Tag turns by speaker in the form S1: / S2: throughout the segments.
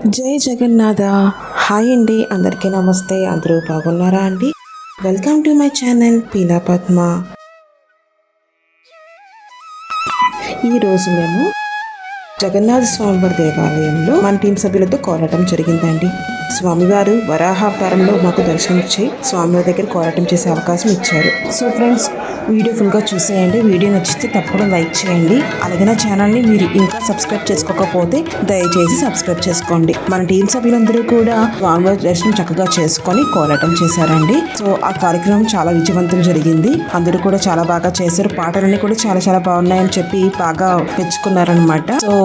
S1: జై జగన్నాథ. హాయ్ అండి, అందరికీ నమస్తే. అందరూ బాగున్నారా అండి? Welcome to my channel Peela Padma. ఈరోజు మేము జగన్నాథ స్వామివారి దేవాలయంలో మన టీం సభ్యులతో కోరటం జరిగిందండి. స్వామివారు వరాహావతారంలో మాకు దర్శనమిచ్చి స్వామివారి దగ్గర కోరటం చేసే అవకాశం ఇచ్చారు. సో ఫ్రెండ్స్, వీడియో ఫుల్గా చూసేయండి. వీడియో నచ్చితే తప్పకుండా లైక్ చేయండి. అలాగే నా ఛానల్ని మీరు ఇంకా సబ్స్క్రైబ్ చేసుకోకపోతే దయచేసి సబ్స్క్రైబ్ చేసుకోండి. మన టీం సభ్యులందరూ కూడా స్వామివారి దర్శనం చక్కగా చేసుకొని కోరటం చేశారండి. సో ఆ కార్యక్రమం చాలా విజయవంతం జరిగింది. అందరూ కూడా చాలా బాగా చేశారు. పాటలన్నీ కూడా చాలా చాలా బాగున్నాయని చెప్పి బాగా మెచ్చుకున్నారనమాట. సో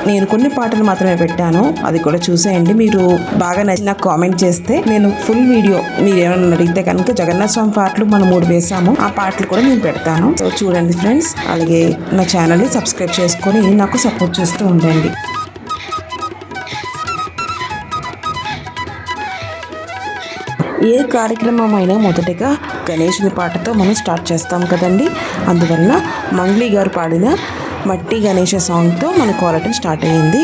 S1: నేను కొన్ని పాటలు మాత్రమే పెట్టాను, అది కూడా చూసేయండి. మీరు బాగా నచ్చి నాకు కామెంట్ చేస్తే నేను ఫుల్ వీడియో మీరు ఏమైనా అడిగితే కనుక జగన్నాథ స్వామి పాటలు మనం 3 వేసాము, ఆ పాటలు కూడా నేను పెడతాను. సో చూడండి ఫ్రెండ్స్, అలాగే నా ఛానల్ని సబ్స్క్రైబ్ చేసుకొని నాకు సపోర్ట్ చేస్తూ ఉండండి. ఏ కార్యక్రమం అయినా మొదటగా గణేశుని పాటతో మనం స్టార్ట్ చేస్తాం కదండి. అందువలన మంగ్లీ గారు పాడిన మట్టి గణేష సాంగ్తో మన కోరటం స్టార్ట్ అయ్యింది.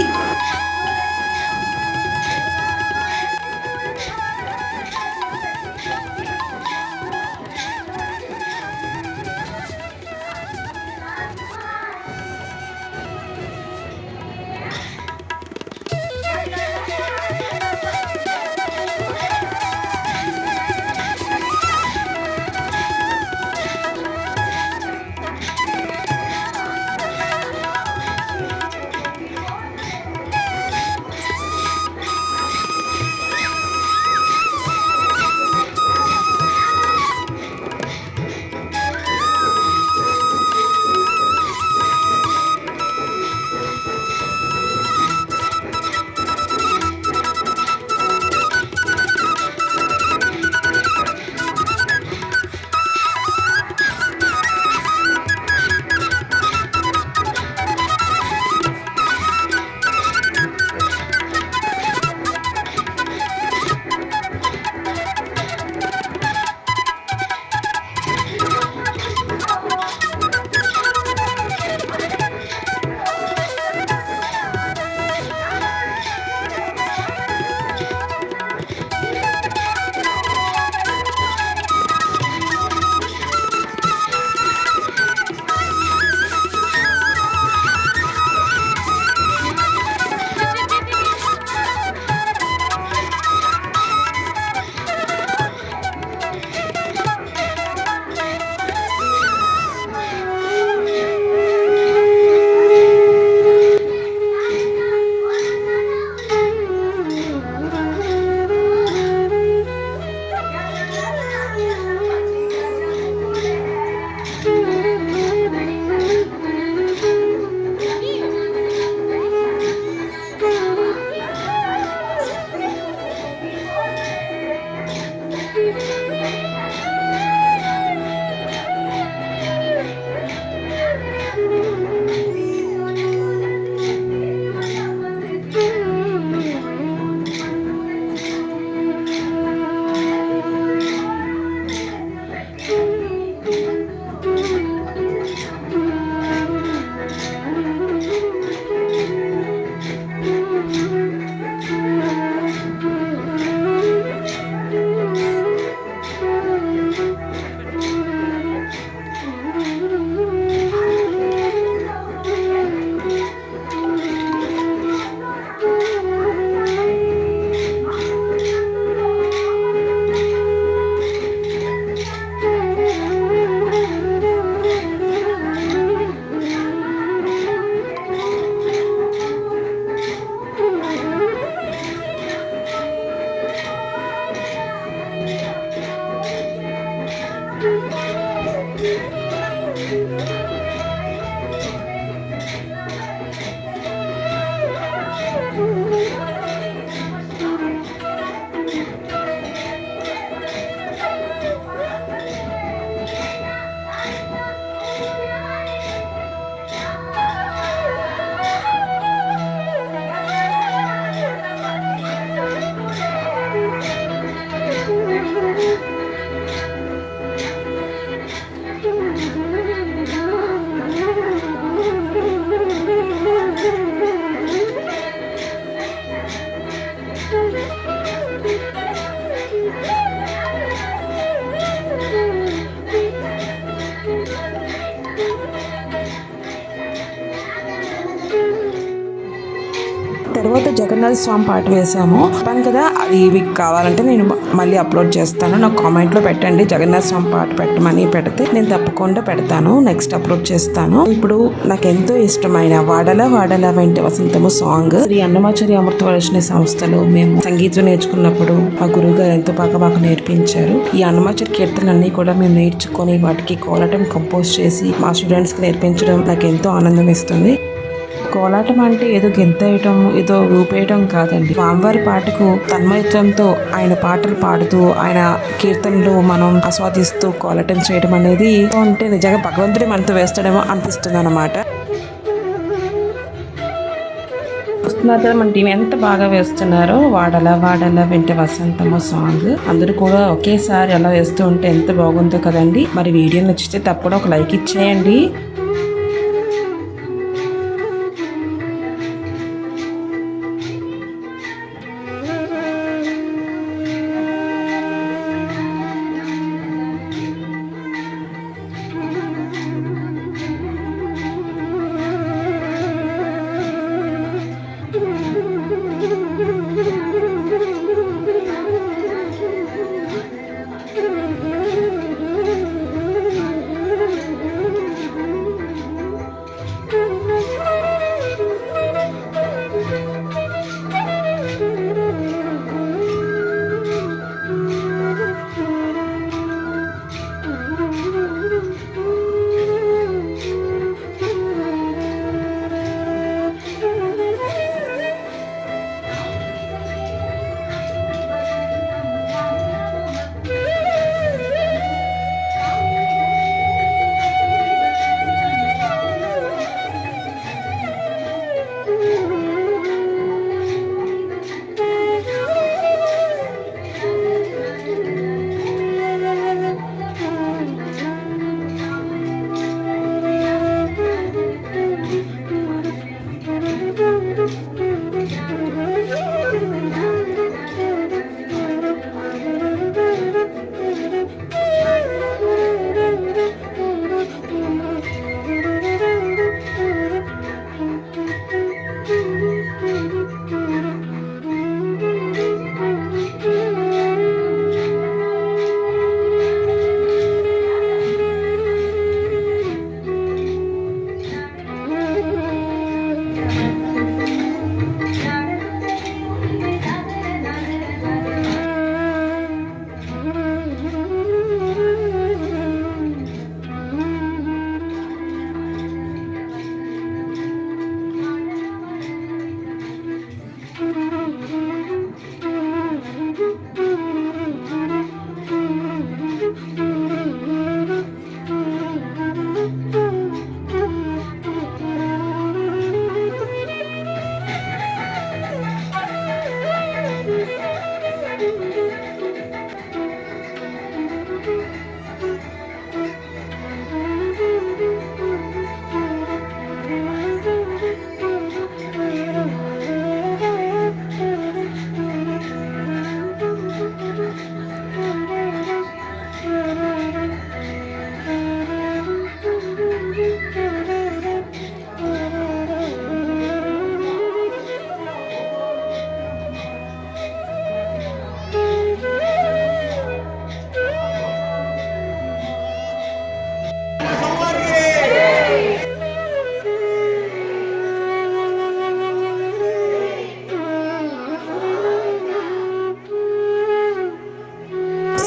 S1: తర్వాత జగన్నాథ స్వామి పాట వేసాము. చెప్పాను కదా, అది మీకు కావాలంటే నేను మళ్ళీ అప్లోడ్ చేస్తాను. నాకు కామెంట్లో పెట్టండి, జగన్నాథ స్వామి పాట పెట్టమని. పెడితే నేను తప్పకుండా పెడతాను, నెక్స్ట్ అప్లోడ్ చేస్తాను. ఇప్పుడు నాకు ఎంతో ఇష్టమైన వాడల వాడల వెంట వసంతము సాంగ్ శ్రీ అన్నమాచార్య అమృతవర్షిణి సంస్థలో మేము సంగీతం నేర్చుకున్నప్పుడు మా గురువు గారు ఎంతో బాగా మాకు నేర్పించారు. ఈ అన్నమాచార్య కీర్తనలన్నీ కూడా మేము నేర్చుకొని వాటికి కోలాటం కంపోజ్ చేసి మా స్టూడెంట్స్ కి నేర్పించడం నాకు ఎంతో ఆనందం ఇస్తుంది. కోలాటం అంటే ఏదో గెంతేయటం, ఏదో ఊపేయటం కాదండి. స్వామివారి పాటకు తన్మయత్వంతో ఆయన పాటలు పాడుతూ ఆయన కీర్తనలు మనం ఆస్వాదిస్తూ కోలాటం చేయడం అనేది అంటే నిజంగా భగవంతుడి మనతో వేస్తాడేమో అనిపిస్తుంది అన్నమాట. చూస్తున్నారు కదా మన టీం ఎంత బాగా వేస్తున్నారో. వాడల వాడల వెంట వసంతము సాంగ్ అందరూ కూడా ఒకేసారి అలా వేస్తూ ఉంటే ఎంత బాగుందో కదండి. మరి వీడియో నచ్చితే తప్పకుండా ఒక లైక్ ఇచ్చేయండి.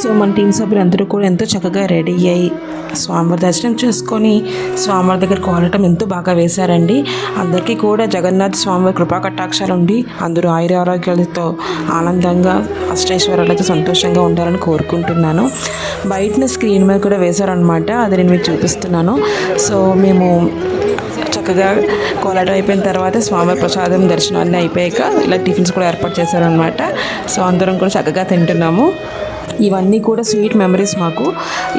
S1: సో మన టీం సభ్యులందరూ కూడా ఎంతో చక్కగా రెడీ అయ్యి స్వామివారి దర్శనం చేసుకొని స్వామివారి దగ్గర కోలాటం ఎంతో బాగా వేశారండి. అందరికీ కూడా జగన్నాథ్ స్వామివారి కృపా కటాక్షాలు ఉండి అందరూ ఆయుర ఆరోగ్యాలతో ఆనందంగా అష్టైశ్వర్యాలతో సంతోషంగా ఉండాలని కోరుకుంటున్నాను. బయటన స్క్రీన్ మీద కూడా వేశారనమాట, అది నేను మీకు చూపిస్తున్నాను. సో మేము చక్కగా కోలాటం అయిపోయిన తర్వాత స్వామివారి ప్రసాదం దర్శనం అన్నీ అయిపోయాక ఇలా టిఫిన్స్ కూడా ఏర్పాటు చేశారనమాట. సో అందరం కూడా చక్కగా తింటున్నాము. ఇవన్నీ కూడా స్వీట్ మెమరీస్ మాకు.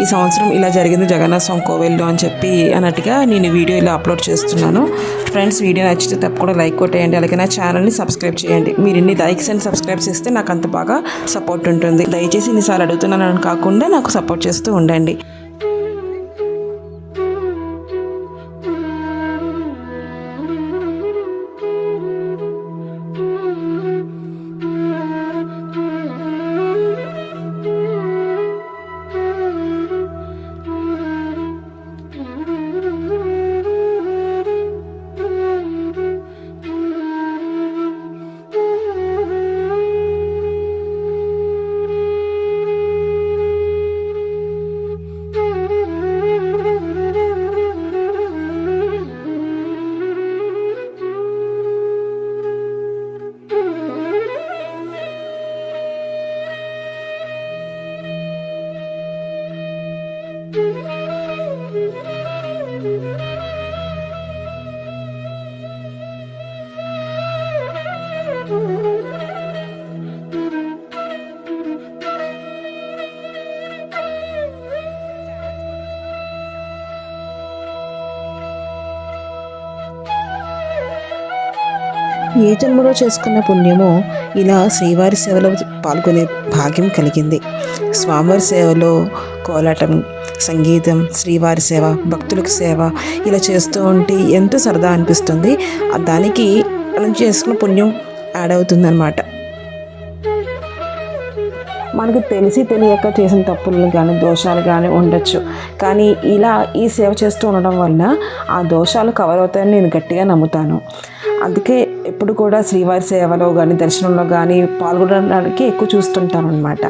S1: ఈ సంవత్సరం ఇలా జరిగింది జగన్నాథ స్వామి కోవెల్లో అని చెప్పి అన్నట్టుగా నేను వీడియో ఇలా అప్లోడ్ చేస్తున్నాను. ఫ్రెండ్స్, వీడియో నచ్చితే తప్పకుండా లైక్ కొట్టేయండి, అలాగే నా ఛానల్ని సబ్స్క్రైబ్ చేయండి. మీరు ఇన్ని లైక్స్ అండ్ సబ్స్క్రైబ్ చేస్తే నాకు అంత బాగా సపోర్ట్ ఉంటుంది. దయచేసి ఇన్నిసార్లు అడుగుతున్నానని కాకుండా నాకు సపోర్ట్ చేస్తూ ఉండండి. ఏ జన్మలో చేసుకున్న పుణ్యమో ఇలా శ్రీవారి సేవలో పాల్గొనే భాగ్యం కలిగింది. స్వామివారి సేవలో కోలాటం, సంగీతం, శ్రీవారి సేవ, భక్తులకు సేవ ఇలా చేస్తూ ఉంటే ఎంతో సరదా అనిపిస్తుంది. దానికి మనం చేసుకున్న పుణ్యం యాడ్ అవుతుందన్నమాట. మనకు తెలిసి తెలియక చేసిన తప్పులు కానీ దోషాలు కానీ ఉండొచ్చు, కానీ ఇలా ఈ సేవ చేస్తూ ఉండడం వల్ల ఆ దోషాలు కవర్ అవుతాయని నేను గట్టిగా నమ్ముతాను. అందుకే ఎప్పుడు కూడా శ్రీవారి సేవలో కానీ దర్శనంలో కానీ పాల్గొనడానికి ఎక్కువ చూస్తుంటాను అనమాట.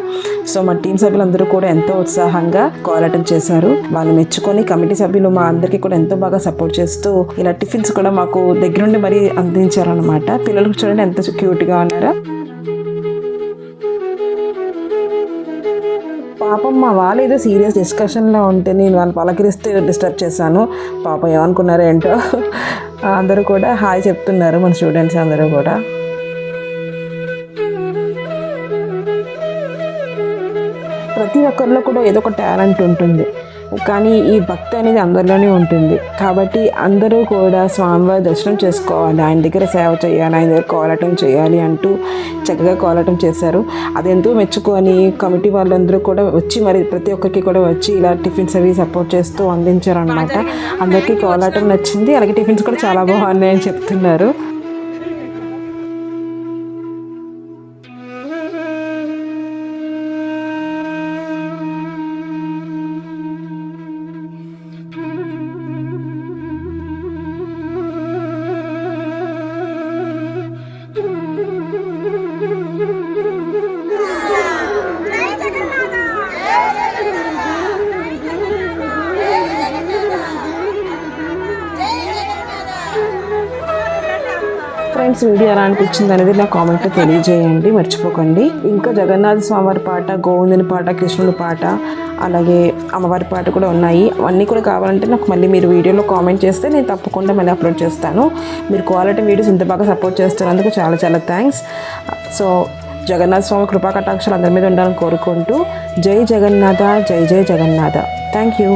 S1: సో మా టీం సభ్యులందరూ కూడా ఎంతో ఉత్సాహంగా కోలాటం చేశారు. వాళ్ళు మెచ్చుకొని కమిటీ సభ్యులు మా అందరికీ కూడా ఎంతో బాగా సపోర్ట్ చేస్తూ ఇలా టిఫిన్స్ కూడా మాకు దగ్గరుండి మరీ అందించారనమాట. పిల్లలకు చూడండి ఎంత క్యూట్గా ఉన్నారో. పాపం మా వాళ్ళు ఏదో సీరియస్ డిస్కషన్లో ఉంటే నేను వాళ్ళు పలకరిస్తే డిస్టర్బ్ చేశాను. పాపం ఏమనుకున్నారో ఏంటో. అందరూ కూడా హాయ్ చెప్తున్నారు, మన స్టూడెంట్స్ అందరూ కూడా. ప్రతి ఒక్కరిలో కూడా ఏదో ఒక టాలెంట్ ఉంటుంది, కానీ ఈ భక్తి అనేది అందరిలోనే ఉంటుంది. కాబట్టి అందరూ కూడా స్వామివారి దర్శనం చేసుకోవాలి, ఆయన దగ్గర సేవ చేయాలి, ఆయన దగ్గర కోలాటం చేయాలి అంటూ చక్కగా కోలాటం చేశారు. అదెంతో మెచ్చుకొని కమిటీ వాళ్ళందరూ కూడా వచ్చి మరి ప్రతి ఒక్కరికి కూడా వచ్చి ఇలా టిఫిన్స్ అవి సపోర్ట్ చేస్తూ అందించారు అనమాట. అందరికీ కోలాటం నచ్చింది, అలాగే టిఫిన్స్ కూడా చాలా బాగున్నాయి అని చెప్తున్నారు. ఫ్రెండ్స్, వీడియో ఎలా అనిపించింది అనేది నా కామెంట్లో తెలియజేయండి, మర్చిపోకండి. ఇంకా జగన్నాథ స్వామివారి పాట, గోవిందుని పాట, కృష్ణుని పాట, అలాగే అమ్మవారి పాట కూడా ఉన్నాయి. అవన్నీ కూడా కావాలంటే నాకు మళ్ళీ మీరు వీడియోలో కామెంట్ చేస్తే నేను తప్పకుండా మళ్ళీ అప్లోడ్ చేస్తాను. మీరు క్వాలిటీ వీడియోస్ ఇంత బాగా సపోర్ట్ చేస్తున్నందుకు చాలా చాలా థ్యాంక్స్. సో జగన్నాథ స్వామి కృపా కటాక్షాలు అందరి మీద ఉండాలని కోరుకుంటూ జై జగన్నాథ, జై జై జగన్నాథ. Thank you.